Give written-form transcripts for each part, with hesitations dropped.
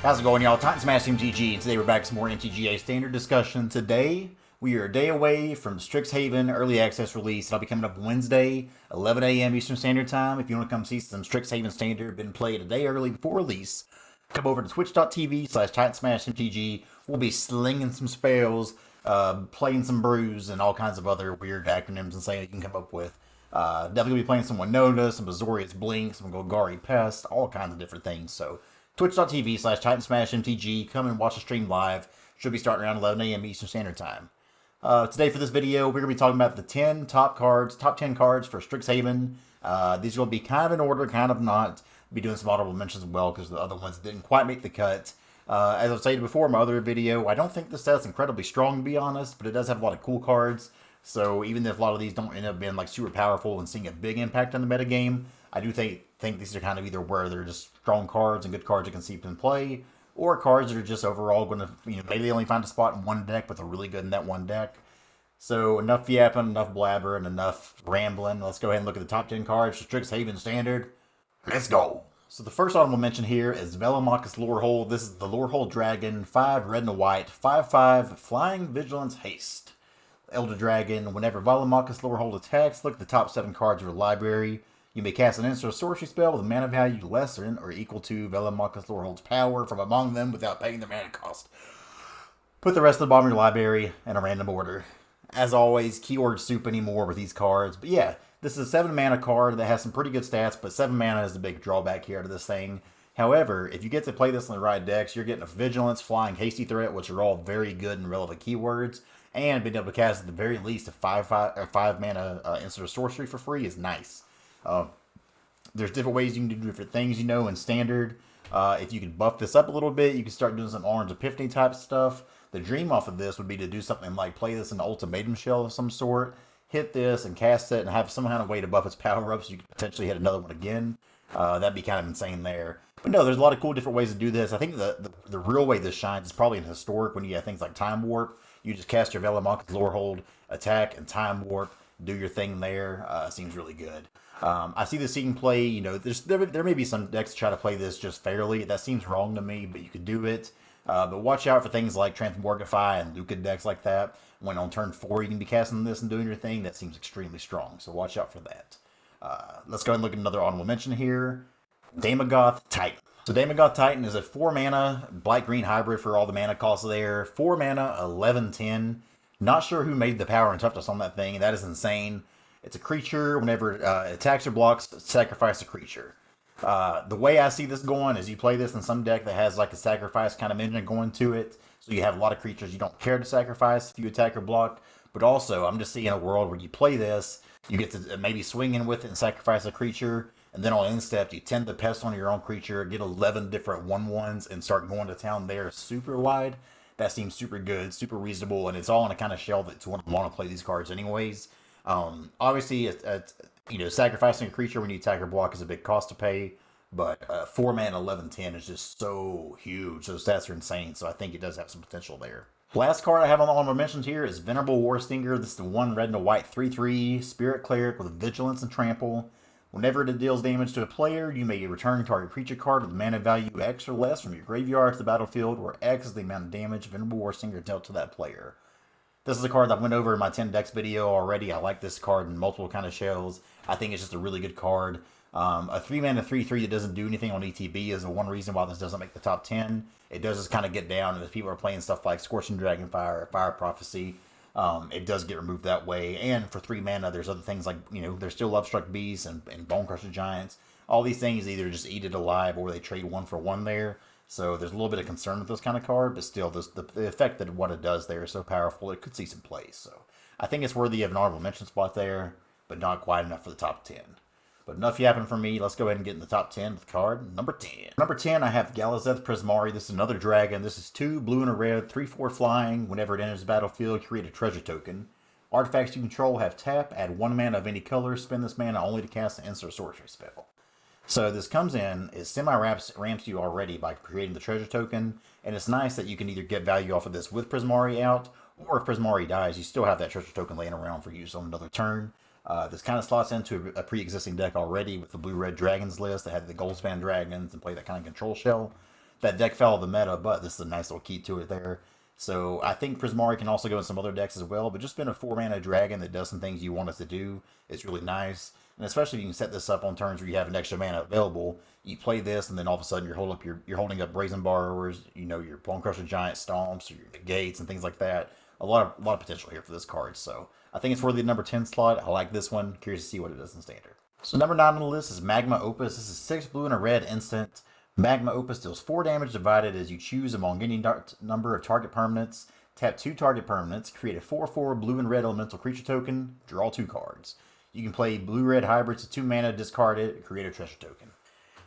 How's it going, y'all? Titan Smash MTG, and today we're back with some more MTGA standard discussion. Today, we are a day away from Strixhaven early access release. It'll be coming up Wednesday, 11 a.m. Eastern Standard Time. If you want to come see some Strixhaven standard, been played a day early before release, come over to twitch.tv/TitanSmashMTG. We'll be slinging some spells, playing some brews, and all kinds of other weird acronyms and saying you can come up with. Definitely be playing some Winota, some Azorius Blink, some Golgari Pest, all kinds of different things. So twitch.tv/TitanSmashMTG. Come and watch the stream live. Should be starting around 11 a.m. Eastern Standard Time. Today for this video, we're going to be talking about the 10 top 10 cards for Strixhaven. These will be kind of in order, kind of not. Be doing some honorable mentions as well because the other ones didn't quite make the cut. As I've stated before in my other video, I don't think this set's incredibly strong to be honest, but it does have a lot of cool cards. So even if a lot of these don't end up being like super powerful and seeing a big impact on the metagame, I do think these are kind of either where they're just strong cards and good cards you can see in play, or cards that are just overall going to, maybe they only find a spot in one deck, but they're really good in that one deck. So enough yapping, enough blabber, and enough rambling. Let's go ahead and look at the top 10 cards for Strixhaven Standard. Let's go! So the first honorable mention here is Lorehold. This is the Lorehold Dragon, 5 red and white, 5/5, Flying Vigilance Haste. Elder Dragon, whenever Lorehold attacks, look at the top 7 cards of your library. You may cast an instant sorcery spell with a mana value less than or equal to Lorehold's power from among them without paying the mana cost. Put the rest of the bottom of your library in a random order. As always, keyword soup anymore with these cards. But yeah, this is a 7 mana card that has some pretty good stats, but 7 mana is the big drawback here to this thing. However, if you get to play this in the right decks, you're getting a Vigilance, Flying, Hasty Threat, which are all very good and relevant keywords. And being able to cast at the very least a 5 mana instant sorcery for free is nice. There's different ways you can do different things, in standard. If you could buff this up a little bit, you can start doing some Orange Epiphany type stuff. The dream off of this would be to do something like play this in an Ultimatum Shell of some sort, hit this and cast it and have some kind of way to buff its power up so you could potentially hit another one again. That'd be kind of insane there. But no, there's a lot of cool different ways to do this. I think the real way this shines is probably in Historic when you have things like Time Warp. You just cast your Lorehold, attack, and Time Warp. Do your thing there. Seems really good. I see this seeing play. There may be some decks to try to play this just fairly. That seems wrong to me, but you could do it. But watch out for things like Transmorgify and Luca decks like that. When on turn 4 you can be casting this and doing your thing, that seems extremely strong. So watch out for that. Let's go ahead and look at another honorable mention here. Demogoth Titan. So Demogoth Titan is a 4 mana black-green hybrid for all the mana costs there. 4 mana, 11/10. Not sure who made the power and toughness on that thing. That is insane. It's a creature. Whenever it attacks or blocks, sacrifice a creature. The way I see this going is you play this in some deck that has like a sacrifice kind of engine going to it. So you have a lot of creatures you don't care to sacrifice if you attack or block. But also, I'm just seeing a world where you play this, you get to maybe swing in with it and sacrifice a creature. And then on end step, you tend to pest on your own creature, get 11 different 1/1s, and start going to town there super wide. That seems super good, super reasonable, and it's all in a kind of shell that you want to play these cards anyways. Obviously, sacrificing a creature when you attack or block is a big cost to pay, but 4 mana 11/10 is just so huge. Those stats are insane, so I think it does have some potential there. Last card I have on the honorable mentions here is Venerable Warstinger. This is the 1 red and a white 3/3 Spirit Cleric with Vigilance and Trample. Whenever it deals damage to a player, you may return target creature card with mana value X or less from your graveyard to the battlefield, where X is the amount of damage Venerable Warstinger dealt to that player. This is a card that I went over in my 10 decks video already. I like this card in multiple kind of shells. I think it's just a really good card. A 3 mana 3/3 that doesn't do anything on ETB is the one reason why this doesn't make the top 10. It does just kind of get down, and if people are playing stuff like Scorching Dragonfire or Fire Prophecy, it does get removed that way. And for 3 mana, there's other things like, there's still Lovestruck Beasts and Bone Crusher Giants. All these things either just eat it alive or they trade 1 for 1 there. So there's a little bit of concern with this kind of card, but still, the effect that what it does there is so powerful, it could see some plays. So I think it's worthy of an honorable mention spot there, but not quite enough for the top 10. But enough yapping from me. Let's go ahead and get in the top 10 with card number 10. Number 10, I have Galazeth Prismari. This is another dragon. This is 2 blue and a red, 3/4 flying. Whenever it enters the battlefield, create a treasure token. Artifacts you control have tap, add 1 mana of any color, spend this mana only to cast an instant sorcery spell. So this comes in, it semi-ramps you already by creating the treasure token, and it's nice that you can either get value off of this with Prismari out, or if Prismari dies, you still have that treasure token laying around for use on another turn. This kind of slots into a pre-existing deck already with the blue-red dragons list that had the Goldspan dragons and play that kind of control shell. that deck fell the meta, but this is a nice little key to it there. So I think Prismari can also go in some other decks as well, but just being a 4-mana dragon that does some things you want it to do is really nice. And especially if you can set this up on turns where you have an extra mana available, you play this, and then all of a sudden you're holding up Brazen Borrowers, you know, your Bone Crusher Giant Stomps, or your Negates, and things like that. A lot of potential here for this card. So I think it's worthy of number 10 slot. I like this one. Curious to see what it does in Standard. So number 9 on the list is Magma Opus. This is 6 blue and a red instant. Magma Opus deals 4 damage divided as you choose among any number of target permanents. Tap 2 target permanents, create a 4/4 blue and red elemental creature token, draw 2 cards. You can play blue-red hybrids to 2 mana, discard it, create a treasure token.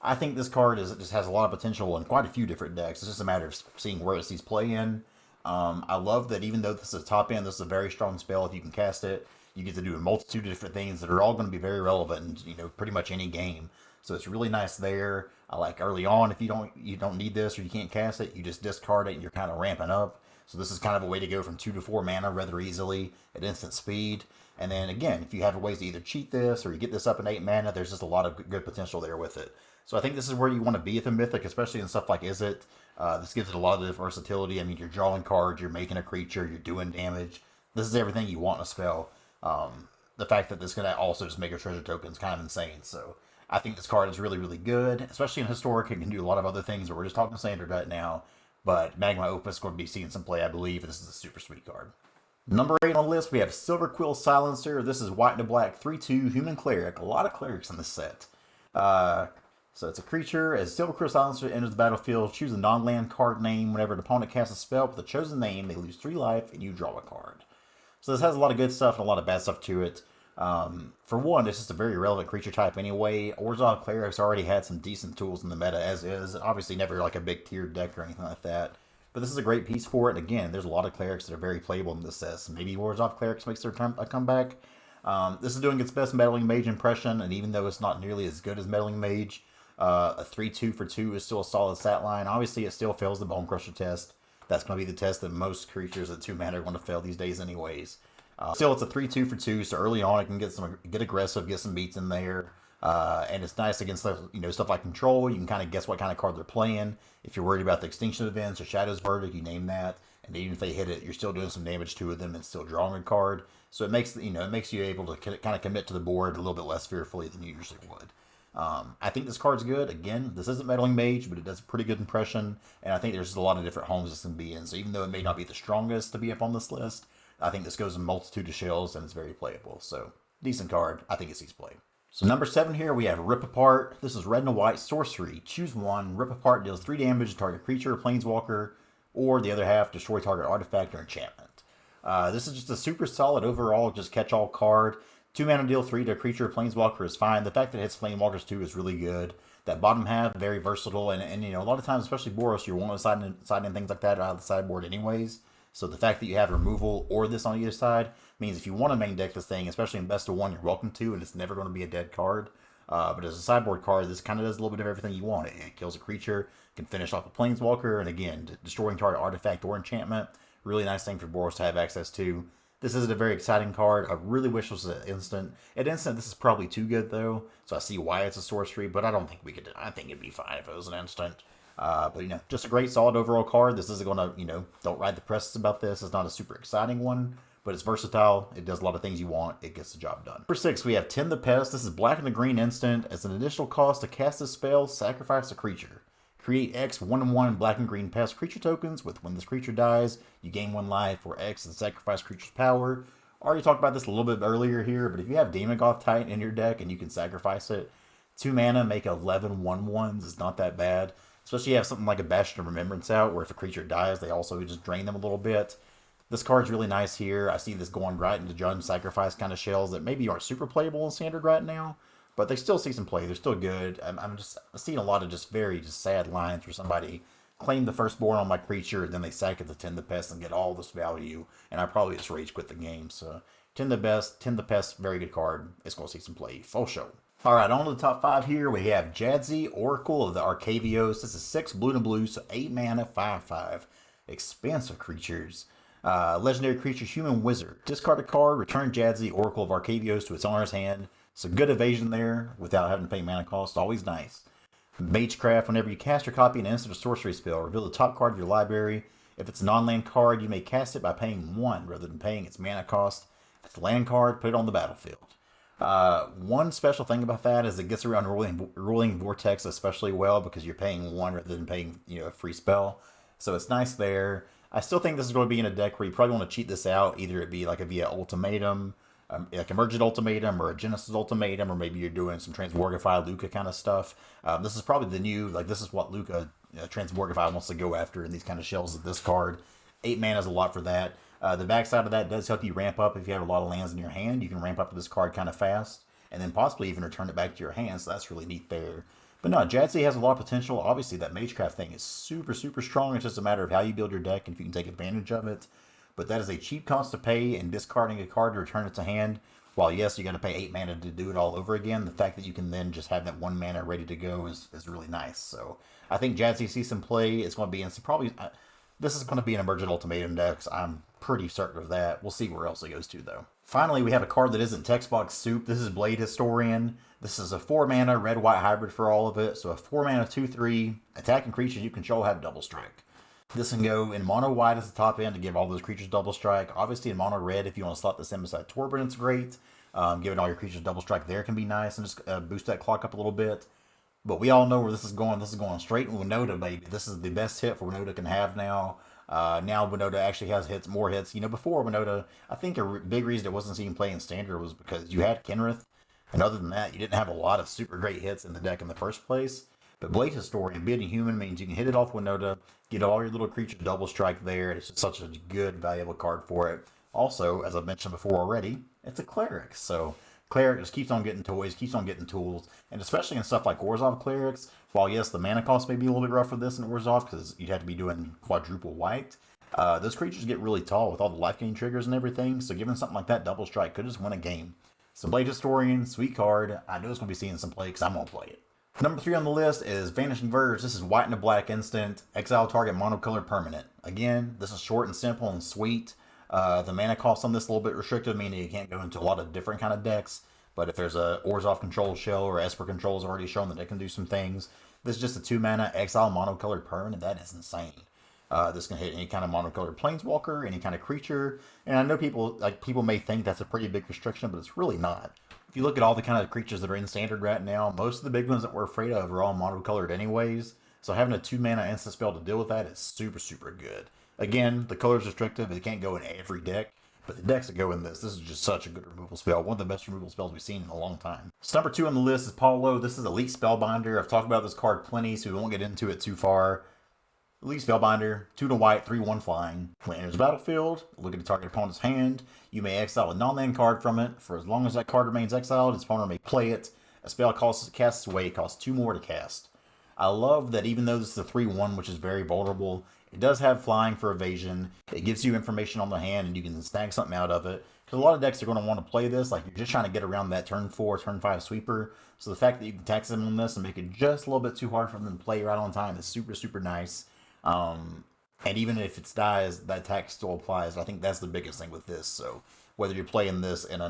I think this card just has a lot of potential in quite a few different decks. It's just a matter of seeing where it sees play in. I love that even though this is a top end, this is a very strong spell. If you can cast it, you get to do a multitude of different things that are all going to be very relevant in, you know, pretty much any game. So it's really nice there. I like early on, if you don't need this or you can't cast it, you just discard it and you're kind of ramping up. So this is kind of a way to go from 2 to 4 mana rather easily at instant speed. And then again, if you have ways to either cheat this or you get this up in 8 mana, there's just a lot of good potential there with it. So I think this is where you want to be at the Mythic, especially in stuff like Is It. This gives it a lot of versatility. I mean, you're drawing cards, you're making a creature, you're doing damage. This is everything you want in a spell. The fact that this can also just make a treasure token is kind of insane. So I think this card is really, really good, especially in Historic. It can do a lot of other things, but we're just talking Standard right now. But Magma Opus is going to be seeing some play, I believe. This is a super sweet card. Number 8 on the list, we have Silver Quill Silencer. This is white and a black, 3/2, human cleric. A lot of clerics in this set. So it's a creature. As Silver Quill Silencer enters the battlefield, choose a non-land card name. Whenever an opponent casts a spell with the chosen name, they lose 3 life, and you draw a card. So this has a lot of good stuff and a lot of bad stuff to it. For one, it's just a very relevant creature type anyway. Orzhov Clerics already had some decent tools in the meta as is. Obviously never like a big tiered deck or anything like that. But this is a great piece for it. And again, there's a lot of clerics that are very playable in this set. So maybe Orzhov Clerics makes their a comeback. This is doing its best Meddling Mage impression, and even though it's not nearly as good as Meddling Mage, a 3/2 for 2 is still a solid stat line. Obviously, it still fails the Bone Crusher test. That's going to be the test that most creatures at 2 mana are going to fail these days anyways. Still, it's a 3/2 for 2, so early on it can get aggressive, get some beats in there. And it's nice against stuff like Control. You can kind of guess what kind of card they're playing. If you're worried about the Extinction Events or Shadow's Verdict, you name that, and even if they hit it, you're still doing some damage to them and still drawing a card. So it makes you able to kind of commit to the board a little bit less fearfully than you usually would. I think this card's good. Again, this isn't Meddling Mage, but it does a pretty good impression, and I think there's just a lot of different homes this can be in. So even though it may not be the strongest to be up on this list, I think this goes in a multitude of shells and it's very playable. So decent card. I think it sees play. So number 7 here, we have Rip Apart. This is red and white sorcery. Choose one. Rip Apart deals 3 damage to target creature or planeswalker, or the other half, destroy target artifact or enchantment. This is just a super solid overall, just catch-all card. 2 mana deal 3 to a creature or planeswalker is fine. The fact that it hits planeswalkers too is really good. That bottom half, very versatile, and a lot of times, especially Boros, you're one siding things like that out of the sideboard anyways. So the fact that you have removal or this on either side means if you want to main deck this thing, especially in best of 1, you're welcome to, and it's never going to be a dead card. But as a sideboard card, this kind of does a little bit of everything you want. It kills a creature, can finish off a planeswalker, and again, destroying target artifact or enchantment. Really nice thing for Boros to have access to. This isn't a very exciting card. I really wish it was an instant. At instant, this is probably too good though, so I see why it's a sorcery, but I don't think we could. I think it'd be fine if it was an instant. But just a great solid overall card. This isn't going to, don't ride the presses about this. It's not a super exciting one, but it's versatile. It does a lot of things you want. It gets the job done. Number 6, we have Tend the Pest. This is black and the green instant. As an additional cost to cast this spell, sacrifice a creature. Create X 1/1 black and green pest creature tokens with when this creature dies, you gain 1 life, or X is the sacrifice creature's power. Already talked about this a little bit earlier here, but if you have Demogoth Titan in your deck and you can sacrifice it, 2 mana, make 11 1/1s is not that bad. Especially if you have something like a Bastion of Remembrance out, where if a creature dies, they also just drain them a little bit. This card's really nice here. I see this going right into Jund Sacrifice kind of shells that maybe aren't super playable in Standard right now, but they still see some play. They're still good. I'm seeing a lot of very sad lines where somebody claimed the firstborn on my creature, and then they sack it to Tend the Pest and get all this value, and I probably just rage quit the game. So Tend the Pest, very good card. It's going to see some play. Full show. All right, on to the top 5 here. We have Jazzy, Oracle of the Arcavios. This is 6 blue and blue, so 8 mana, 5/5. Expansive creatures. Legendary creature, Human Wizard. Discard a card, return Jazzy, Oracle of Arcavios to its owner's hand. Some good evasion there without having to pay mana cost. Always nice. Magecraft, whenever you cast or copy an instant or sorcery spell, reveal the top card of your library. If it's a non-land card, you may cast it by paying 1 rather than paying its mana cost. If it's a land card, put it on the battlefield. One special thing about that is it gets around ruling vortex especially well because you're paying 1 rather than paying a free spell. So it's nice there. I still think this is going to be in a deck where you probably want to cheat this out. Either it be like via ultimatum, like Emergent Ultimatum or a Genesis Ultimatum, or maybe you're doing some Transmogrify Luca kind of stuff. This is probably the new, this is what Luca Transmogrify wants to go after in these kind of shells of this card. 8 mana is a lot for that. The backside of that does help you ramp up if you have a lot of lands in your hand. You can ramp up to this card kind of fast, and then possibly even return it back to your hand, so that's really neat there. But no, Jazzy has a lot of potential. Obviously, that Magecraft thing is super, super strong. It's just a matter of how you build your deck and if you can take advantage of it. But that is a cheap cost to pay, and discarding a card to return it to hand, while yes, you're going to pay 8 mana to do it all over again, the fact that you can then just have that 1 mana ready to go is really nice. So I think Jazzy sees some play. It's going to be in some probably... this is going to be an Emergent Ultimatum deck. I'm pretty certain of that. We'll see where else it goes to, though. Finally, we have a card that isn't text box soup. This is Blade Historian. This is a 4-mana red-white hybrid for all of it. So a 4-mana 2/3 attacking creatures you control have double strike. This can go in mono white as the top end to give all those creatures double strike. Obviously in mono red, if you want to slot this in beside Torbjorn, it's great. Giving all your creatures double strike there can be nice and just boost that clock up a little bit. But we all know where this is going. This is going straight in Winota, baby. This is the best hit for Winota can have now. Now Winota actually has more hits. Before Winota, I think a big reason it wasn't seen play in Standard was because you had Kenrith. And other than that, you didn't have a lot of super great hits in the deck in the first place. But Blade Historian, being human, means you can hit it off Winota, get all your little creatures double strike there. It's just such a good, valuable card for it. Also, as I mentioned before already, it's a Cleric. So Cleric just keeps on getting toys, keeps on getting tools. And especially in stuff like Orzhov Clerics, while yes, the mana cost may be a little bit rough for this in Orzhov because you'd have to be doing quadruple white, those creatures get really tall with all the life gain triggers and everything. So giving something like that double strike could just win a game. So Blade Historian, sweet card. I know it's going to be seeing some play because I'm going to play it. Number 3 on the list is Vanishing Verge. This is white and a black instant. Exile target monocolored permanent. Again, this is short and simple and sweet. The mana cost on this a little bit restricted, meaning you can't go into a lot of different kind of decks. But if there's a Orzhov control shell or Esper control is already shown that it can do some things. This is just a 2 mana exile monocolored permanent. That is insane. This can hit any kind of monocolored planeswalker, any kind of creature. And I know people may think that's a pretty big restriction, but it's really not. If you look at all the kind of creatures that are in Standard right now, most of the big ones that we're afraid of are all monocolored anyways. So having a 2 mana instant spell to deal with that is super, super good. Again, the color's restrictive. It can't go in every deck. But the decks that go in this is just such a good removal spell. One of the best removal spells we've seen in a long time. So number 2 on the list is Paulo. This is Elite Spellbinder. I've talked about this card plenty, so we won't get into it too far. Elite Spellbinder, 2 to white, 3/1 flying. When it enters the battlefield, look at the target opponent's hand. You may exile a non-land card from it. For as long as that card remains exiled, its opponent may play it. A spell casts away, costs 2 more to cast. I love that even though this is a 3/1, which is very vulnerable, it does have flying for evasion. It gives you information on the hand, and you can snag something out of it. Because a lot of decks are going to want to play this, like you're just trying to get around that turn 4, turn 5 sweeper. So the fact that you can tax them on this and make it just a little bit too hard for them to play right on time is super, super nice. And even if it dies, that tax still applies. I think that's the biggest thing with this. So whether you're playing this in a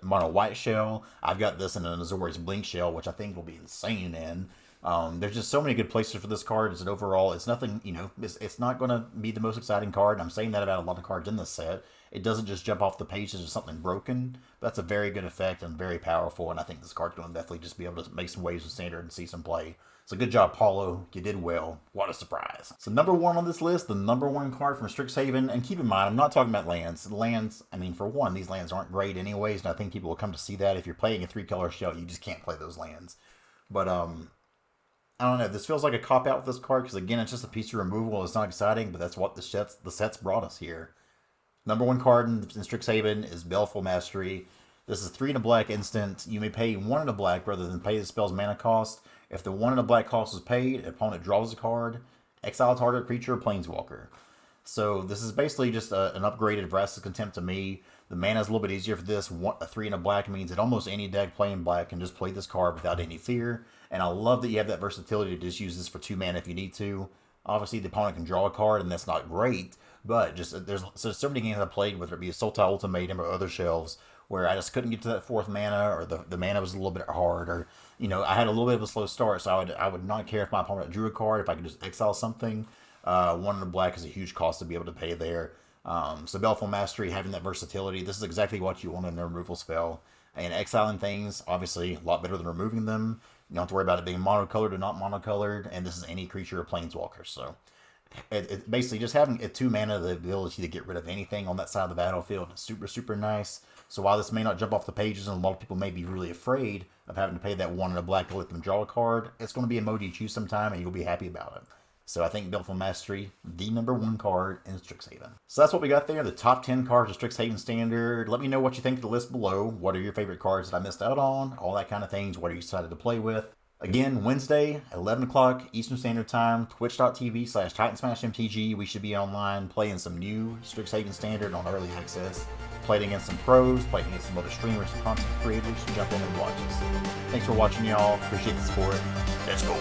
mono white shell, I've got this in an Azorius Blink shell, which I think will be insane in. There's just so many good places for this card. And overall, it's nothing, it's not going to be the most exciting card. I'm saying that about a lot of cards in this set. It doesn't just jump off the page as something broken. But that's a very good effect and very powerful. And I think this card's going to definitely just be able to make some waves with Standard and see some play. So good job, Paulo. You did well. What a surprise. So number 1 on this list, the number 1 card from Strixhaven. And keep in mind, I'm not talking about lands. Lands, for one, these lands aren't great anyways. And I think people will come to see that. If you're playing a 3-color shell, you just can't play those lands. But, I don't know. This feels like a cop-out with this card. Because, again, it's just a piece of removal. It's not exciting. But that's what the sets brought us here. Number 1 card in Strixhaven is Baleful Mastery. This is 3 and a black instant. You may pay 1 and a black rather than pay the spell's mana cost. If the 1 and a black cost is paid, an opponent draws a card, exile target creature or planeswalker. So this is basically just an upgraded Vraska's Contempt to me. The mana is a little bit easier for this. A 3 and a black means that almost any deck playing black can just play this card without any fear. And I love that you have that versatility to just use this for 2 mana if you need to. Obviously, the opponent can draw a card, and that's not great. But just there's so many games I've played, whether it be Sultai Ultimatum or other shelves, where I just couldn't get to that 4th mana, or the mana was a little bit hard, or, you know, I had a little bit of a slow start, so I would not care if my opponent drew a card, if I could just exile something. 1 in a black is a huge cost to be able to pay there. So Baleful Mastery, having that versatility, this is exactly what you want in a removal spell. And exiling things, obviously, a lot better than removing them. You don't have to worry about it being monocolored or not monocolored, and this is any creature or planeswalker, so... It basically, just having a 2 mana, the ability to get rid of anything on that side of the battlefield is super, super nice. So while this may not jump off the pages, and a lot of people may be really afraid of having to pay that 1 in a black to let them draw a card, it's going to be a mode you choose sometime, and you'll be happy about it. So I think Baleful Mastery, the #1 card in Strixhaven. So that's what we got there, the top 10 cards of Strixhaven Standard. Let me know what you think of the list below. What are your favorite cards that I missed out on? All that kind of things. What are you excited to play with? Again, Wednesday at 11 o'clock Eastern Standard Time, twitch.tv/TitansmashMTG. We should be online playing some new Strixhaven Standard on early access. Played against some pros, played against some other streamers and content creators. Jump in and watch us. Thanks for watching, y'all. Appreciate the support. Let's go.